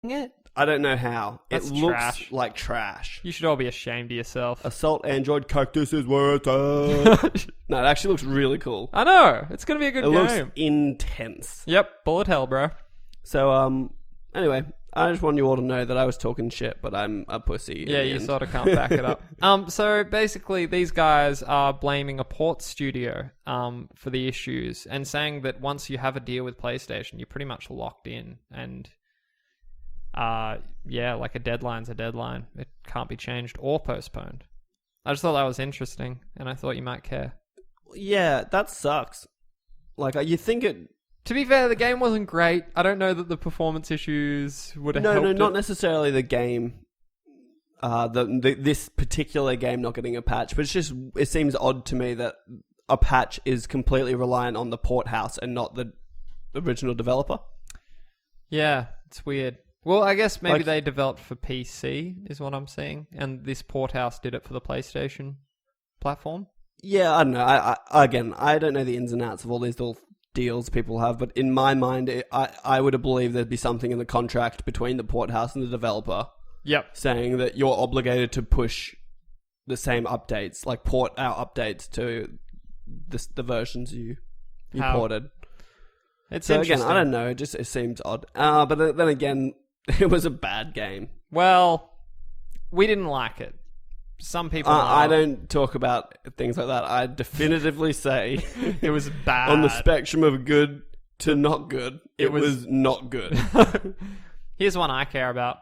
it? I don't know how. That's it looks trash. like trash. You should all be ashamed of yourself. Assault Android Cactus is where it's at. No, it actually looks really cool. I know. It's going to be a good It game. looks intense. Yep, bullet hell, bro. So, anyway, I just want you all to know that I was talking shit, but I'm a pussy. Yeah, you sort of can't back it up. So basically, these guys are blaming a port studio for the issues and saying that once you have a deal with PlayStation, you're pretty much locked in. And yeah, like a deadline's a deadline. It can't be changed or postponed. I just thought that was interesting, and I thought you might care. Yeah, that sucks. Like, you think it... To be fair, the game wasn't great. I don't know that the performance issues would have helped. No, not necessarily the game. This particular game not getting a patch, but it seems odd to me that a patch is completely reliant on the port house and not the original developer. Yeah, it's weird. Well, I guess maybe Like, they developed for PC, is what I'm seeing, and this port house did it for the PlayStation platform. Yeah, I don't know. I don't know the ins and outs of all these little deals people have, but in my mind, I would have believed there'd be something in the contract between the port house and the developer. Yep. Saying that you're obligated to push the same updates, like port out updates to the versions you ported. It's so interesting. again, I don't know. It seems odd. But then again, it was a bad game. Well, we didn't like it. Some people... I don't talk about things like that. I definitively say it was bad. On the spectrum of good to not good, it was not good. Here's one I care about.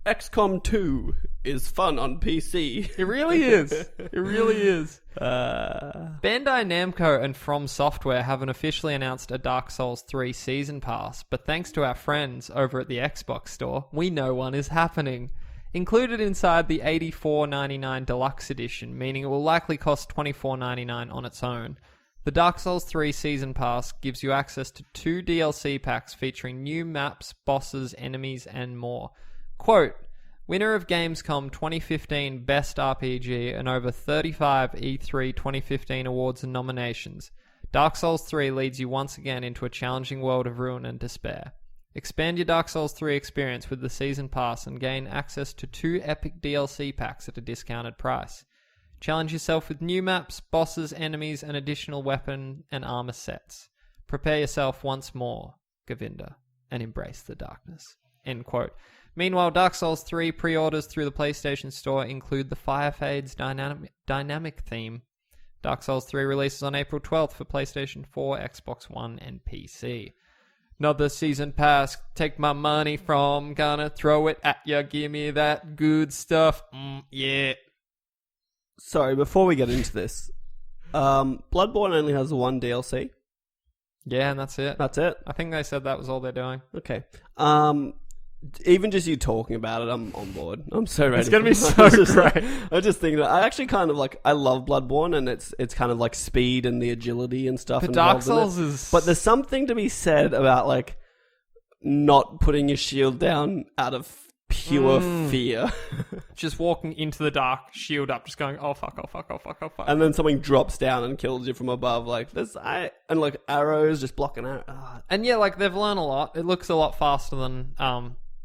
XCOM 2 is fun on PC. It really is. It really is. Bandai Namco and From Software haven't officially announced a Dark Souls 3 Season Pass, but thanks to our friends over at the Xbox store, we know one is happening. Included inside the $84.99 Deluxe Edition, meaning it will likely cost $24.99 on its own. The Dark Souls 3 Season Pass gives you access to 2 DLC packs featuring new maps, bosses, enemies, and more. Quote, winner of Gamescom 2015 Best RPG and over 35 E3 2015 awards and nominations, Dark Souls 3 leads you once again into a challenging world of ruin and despair. Expand your Dark Souls 3 experience with the Season Pass and gain access to 2 epic DLC packs at a discounted price. Challenge yourself with new maps, bosses, enemies, and additional weapon and armor sets. Prepare yourself once more, Govinda, and embrace the darkness. End quote. Meanwhile, Dark Souls 3 pre-orders through the PlayStation Store include the Fire Fades dynamic theme. Dark Souls 3 releases on April 12th for PlayStation 4, Xbox One, and PC. Another season pass, take my money from, gonna throw it at ya, give me that good stuff, yeah. Sorry, before we get into this, Bloodborne only has one DLC. Yeah, and that's it. That's it? I think they said that was all they're doing. Okay. Even just you talking about it, I'm on board. I'm so ready. It's going to be so great. I'm just thinking, I actually kind of like, I love Bloodborne, and it's kind of like speed and the agility and stuff. But Dark Souls is... But there's something to be said about like not putting your shield down out of pure fear. Just walking into the dark, shield up, just going, oh fuck, oh fuck, oh fuck, oh fuck. And then something drops down and kills you from above. Like and like arrows just blocking out. And yeah, like they've learned a lot. It looks a lot faster than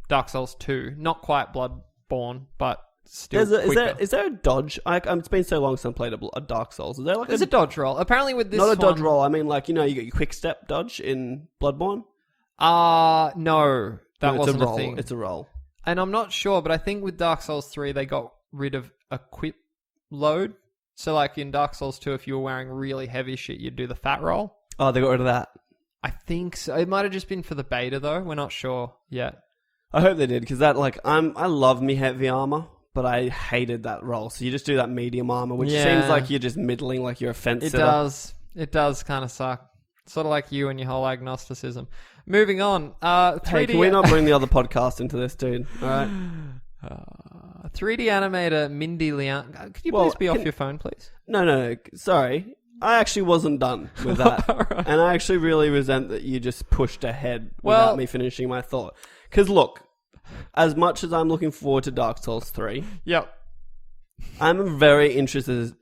Dark Souls 2. Not quite Bloodborne, but still quicker. Is there a dodge? It's been so long since I played a Dark Souls. Is there like There's a dodge roll. Apparently with this not a dodge roll. I mean, like, you know, you get your quick step dodge in Bloodborne. No, that wasn't a thing. It's a roll. And I'm not sure, but I think with Dark Souls 3, they got rid of equip load. So like in Dark Souls 2, if you were wearing really heavy shit, you'd do the fat roll. Oh, they got rid of that. I think so. It might have just been for the beta, though. We're not sure yet. I hope they did, because that, like, I love me heavy armor, but I hated that roll. So you just do that medium armor, which seems like you're just middling, like you're a fence sitter. It does kind of suck. Sort of like you and your whole agnosticism. Moving on. 3D... Hey, can we not bring the other podcast into this, dude? All right. 3D animator Mindy Liang. Could you please be off your phone, please? No. Sorry. I actually wasn't done with that. Right. And I actually really resent that you just pushed ahead without me finishing my thought. Because look, as much as I'm looking forward to Dark Souls 3, yep, I'm very interested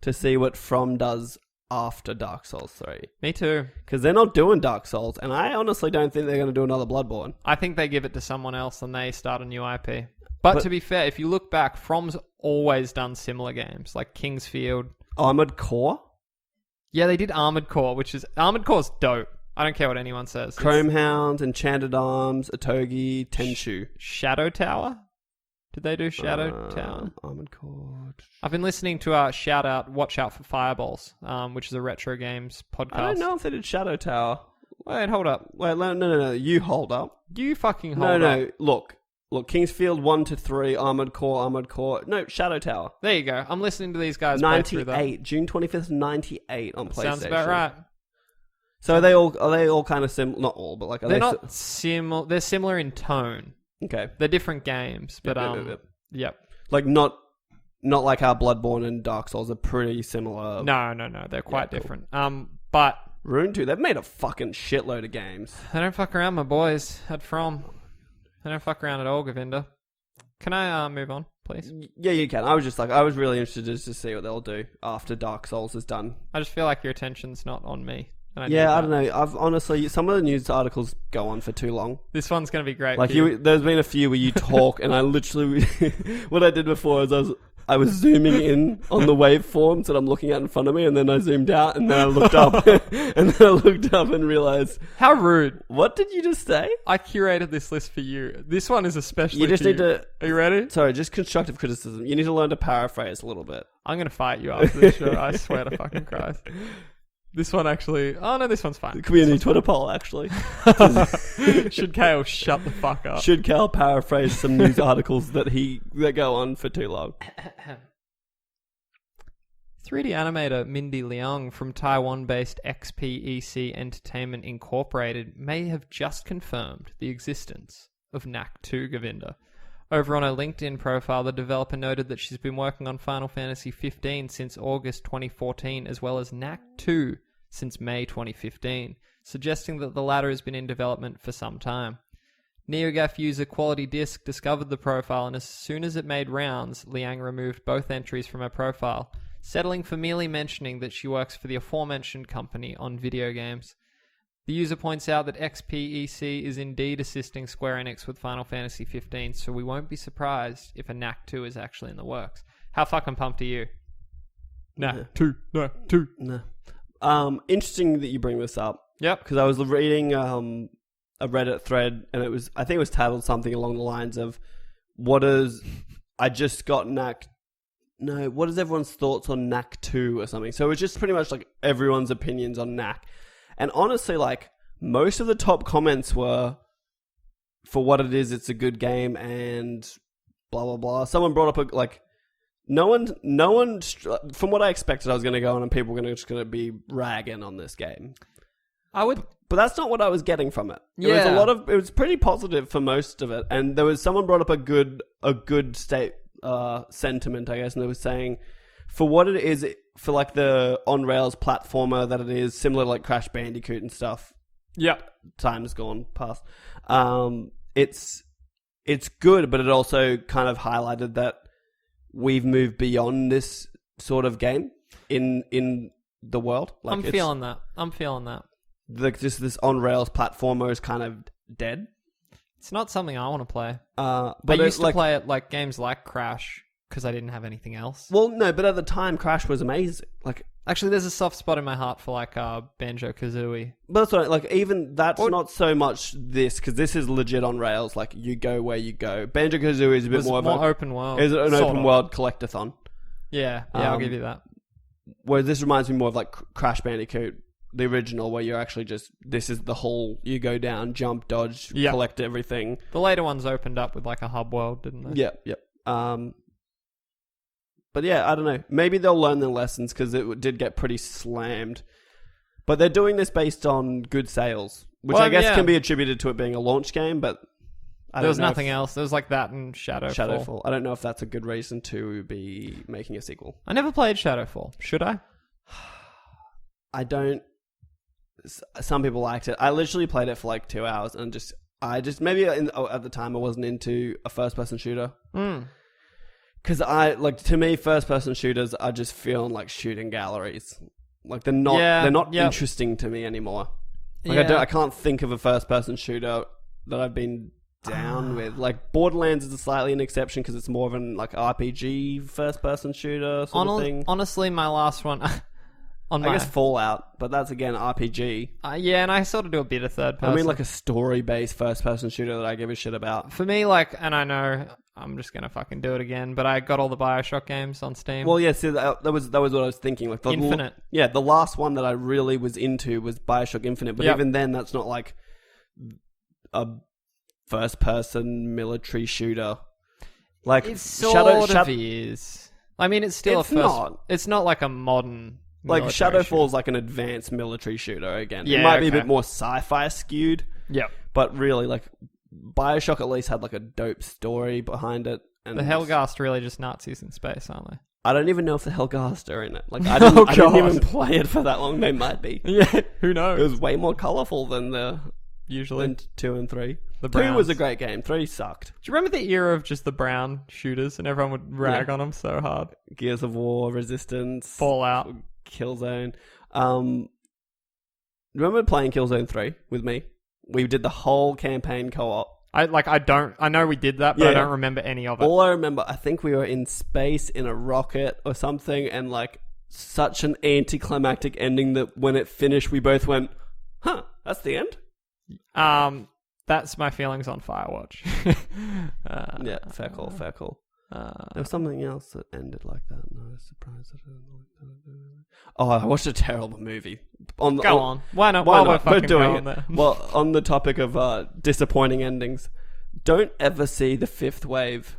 to see what From does after Dark Souls 3. Me too. Because they're not doing Dark Souls, and I honestly don't think they're going to do another Bloodborne. I think they give it to someone else and they start a new IP. But to be fair, if you look back, From's always done similar games, like Kingsfield. Armored Core? Yeah, they did Armored Core, which is... Armored Core's dope. I don't care what anyone says. Chrome Hound, Enchanted Arms, Otogi, Tenchu. Shadow Tower? Did they do Shadow Tower? Armored Core. I've been listening to our Watch Out for Fireballs, which is a retro games podcast. I don't know if they did Shadow Tower. Wait, hold up. Wait, no. You hold up. You fucking hold up. No. Look, Kingsfield 1 to 3, Armored Core. No, Shadow Tower. There you go. I'm listening to these guys play through that. 98, June 25th, 98 on PlayStation. Sounds about right. So are they all kind of similar? Not all, but like they're not similar. They're similar in tone. Okay, they're different games, but yep. Like not like how Bloodborne and Dark Souls are pretty similar. No, they're quite different. But Rune 2, they've made a fucking shitload of games. They don't fuck around, my boys. At From, they don't fuck around at all, Govinda. Can I move on, please? Yeah, you can. I was really interested just to see what they'll do after Dark Souls is done. I just feel like your attention's not on me. I don't know. I've honestly, some of the news articles go on for too long. This one's going to be great. Like there's been a few where you talk, and I literally, what I did before is I was zooming in on the waveforms that I'm looking at in front of me, and then I zoomed out, and then I looked up, and realized, how rude! What did you just say? I curated this list for you. This one is especially. You just need to. Are you ready? Sorry, just constructive criticism. You need to learn to paraphrase a little bit. I'm going to fight you after this show. I swear to fucking Christ. This one actually... Oh, no, this one's fine. It could be a new Twitter poll, actually. Should Kale shut the fuck up? Should Kale paraphrase some news articles that go on for too long? 3D animator Mindy Leong from Taiwan-based XPEC Entertainment Incorporated may have just confirmed the existence of Knack 2, Govinda. Over on her LinkedIn profile, the developer noted that she's been working on Final Fantasy 15 since August 2014, as well as Knack 2 since May 2015, suggesting that the latter has been in development for some time. NeoGAF user Quality Disc discovered the profile, and as soon as it made rounds, Liang removed both entries from her profile, settling for merely mentioning that she works for the aforementioned company on video games. The user points out that XPEC is indeed assisting Square Enix with Final Fantasy 15, so we won't be surprised if a Knack 2 is actually in the works. How fucking pumped are you? Knack 2. No. Interesting that you bring this up. Yep. Because I was reading a Reddit thread, and I think it was titled something along the lines of, what is everyone's thoughts on Knack 2 or something? So it was just pretty much like everyone's opinions on Knack. And honestly, like, most of the top comments were, for what it is, it's a good game, and blah, blah, blah. Someone brought up, no one, from what I expected, I was going to go on and people were just going to be ragging on this game. But that's not what I was getting from it. Yeah. It was pretty positive for most of it. And someone brought up a good sentiment, I guess, and they were saying, for what it is, for like the on-rails platformer that it is, similar to like Crash Bandicoot and stuff. Yep. Time's gone past. It's good, but it also kind of highlighted that we've moved beyond this sort of game in the world. Like, I'm feeling that. Just this on-rails platformer is kind of dead. It's not something I want to play. But I used to play it like games like Crash, because I didn't have anything else. Well, no, but at the time, Crash was amazing. Like, actually, there's a soft spot in my heart for like Banjo-Kazooie. But that's right. Like, even that's not so much this, because this is legit on rails. Like, you go where you go. Banjo-Kazooie is a bit more open world. Is an open world collectathon. Yeah, I'll give you that. Whereas this reminds me more of like Crash Bandicoot, the original, where you're actually this is the whole, you go down, jump, dodge, collect everything. The later ones opened up with like a hub world, didn't they? Yep. But yeah, I don't know. Maybe they'll learn their lessons, because it did get pretty slammed. But they're doing this based on good sales, which I guess can be attributed to it being a launch game, but there was nothing else. There was like that and Shadowfall. I don't know if that's a good reason to be making a sequel. I never played Shadowfall. Should I? I don't. Some people liked it. I literally played it for like 2 hours, and maybe at the time I wasn't into a first-person shooter. Because to me, first-person shooters are just feeling like shooting galleries. Like they're not yep. interesting to me anymore. Like Yeah. I can't think of a first person shooter that I've been down with. Like Borderlands is slightly an exception because it's more of an like RPG first person shooter sort of thing. Honestly, my last one I guess Fallout, but that's again RPG. Yeah, and I sort of do a bit of third person. I mean like a story based first person shooter that I give a shit about. For me, like, and I know I'm just gonna fucking do it again, but I got all the BioShock games on Steam. Well, yeah, see, that was what I was thinking. Like Infinite. The last one that I really was into was BioShock Infinite, but even then, that's not like a first-person military shooter. Like it sort of is. I mean, it's still it's not. It's not like a modern. Like military Shadowfall's shooter. like an advanced military shooter again. Yeah, it might be a okay. bit more sci-fi skewed. Yep. But really, like BioShock at least had like a dope story behind it. And The Helghast really just Nazis in space, aren't they? I don't even know if the Helghast are in it. Like I didn't even play it for that long. They might be. Yeah, who knows? It was way more colourful than Usually. 2 and 3. The 2 was Browns. a great game. 3 sucked. Do you remember the era of just the brown shooters and everyone would rag on them so hard? Gears of War, Resistance, Fallout. Killzone. Remember playing Killzone 3 with me? We did the whole campaign co-op. I know we did that, but I don't remember any of it. All I remember, I think we were in space in a rocket or something, and like such an anticlimactic ending that when it finished, we both went, "Huh, that's the end." That's my feelings on Firewatch. Yeah, fair call. There was something else that ended like that. No, I was surprised. Oh, I watched a terrible movie. Go on. Why not? Why While not? we're We're fucking doing going it. there. Well, on the topic of disappointing endings, don't ever see The Fifth Wave.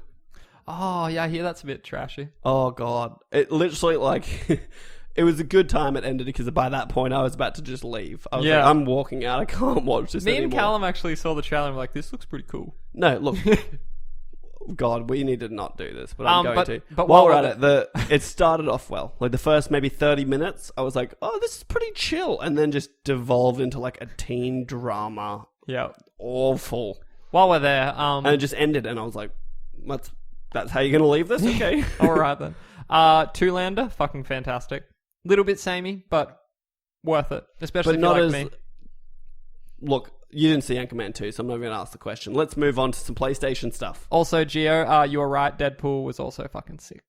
Oh, yeah, I hear that's a bit trashy. Oh, God. It literally, like... It was a good time it ended because by that point I was about to just leave. I was like, I'm walking out. I can't watch this anymore. Me and Callum actually saw the trailer and were like, this looks pretty cool. No, look... God, we need to not do this, but I'm going to. But while we're at it, it started off well. Like the first maybe 30 minutes, I was like, oh, this is pretty chill. And then just devolved into like a teen drama. Yeah. Awful. While we're there... and it just ended and I was like, that's how you're going to leave this? Okay. All right then. Two-lander, fucking fantastic. Little bit samey, but worth it. Especially but if not you as... like me. Look, you didn't see Anchorman 2, so I'm not even going to ask the question. Let's move on to some PlayStation stuff. Also, Gio, you were right. Deadpool was also fucking sick.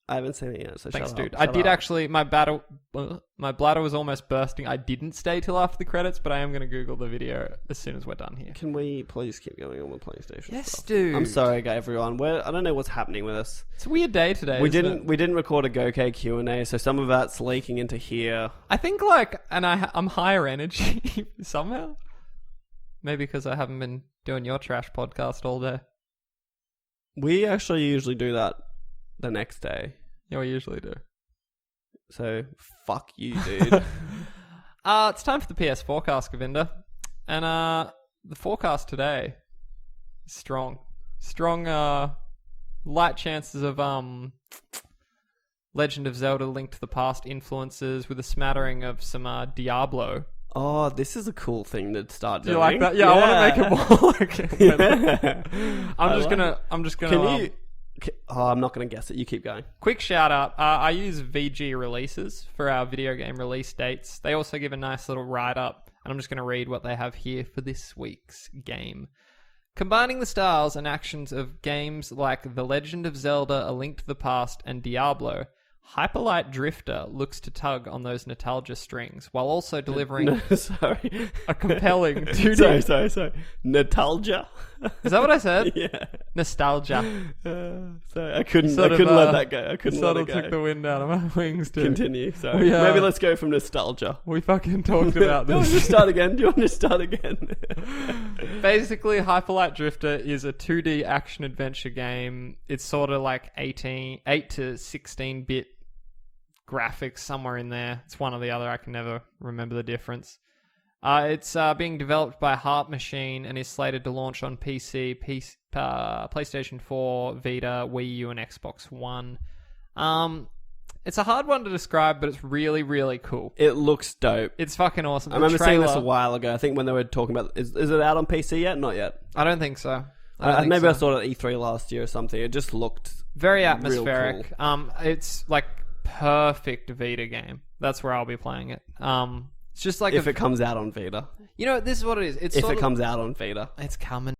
I haven't seen it yet, so Thanks, shut dude. up. I did actually. My bladder was almost bursting. I didn't stay till after the credits, but I am going to Google the video as soon as we're done here. Can we please keep going on with PlayStation Yes, stuff? dude. I'm sorry, everyone. I don't know what's happening with us. It's a weird day today. We isn't it? didn't record a GoK Q&A, so some of that's leaking into here. I think I'm higher energy somehow. Maybe because I haven't been doing your trash podcast all day. We actually usually do that the next day. Yeah, we usually do. So, fuck you, dude. It's time for the PS forecast, Govinda. And the forecast today is strong. Light chances of Legend of Zelda Link to the Past influences with a smattering of some Diablo. Oh, this is a cool thing to start doing. Do you like that? Yeah, I want to make it more like I'm just gonna. Can you... Oh, I'm not going to guess it. You keep going. Quick shout out. I use VG Releases for our video game release dates. They also give a nice little write-up, and I'm just going to read what they have here for this week's game. Combining the styles and actions of games like The Legend of Zelda, A Link to the Past, and Diablo, Hyperlight Drifter looks to tug on those nostalgia strings while also delivering a compelling 2D... Sorry. Nostalgia? Is that what I said? Yeah. Nostalgia. Sorry, I couldn't let that go. I couldn't let it go. Took the wind out of my wings too. Continue, sorry. Maybe let's go from nostalgia. We fucking talked about this. Do you want to start again? Do you want to start again? Basically, Hyperlight Drifter is a 2D action-adventure game. It's sort of like 8 to 16-bit graphics, somewhere in there. It's one or the other. I can never remember the difference. It's being developed by Heart Machine and is slated to launch on PC, PlayStation 4, Vita, Wii U, and Xbox One. It's a hard one to describe, but it's really, really cool. It looks dope. It's fucking awesome. I remember seeing this a while ago. I think when they were talking about... Is it out on PC yet? Not yet. I don't think so. I saw it at E3 last year or something. It just looked... very atmospheric. Real cool. It's like perfect Vita game. That's where I'll be playing it. It's just like if it comes out on Vita. you know, this is what it is. It's If sort it of- comes out on Vita. it's coming.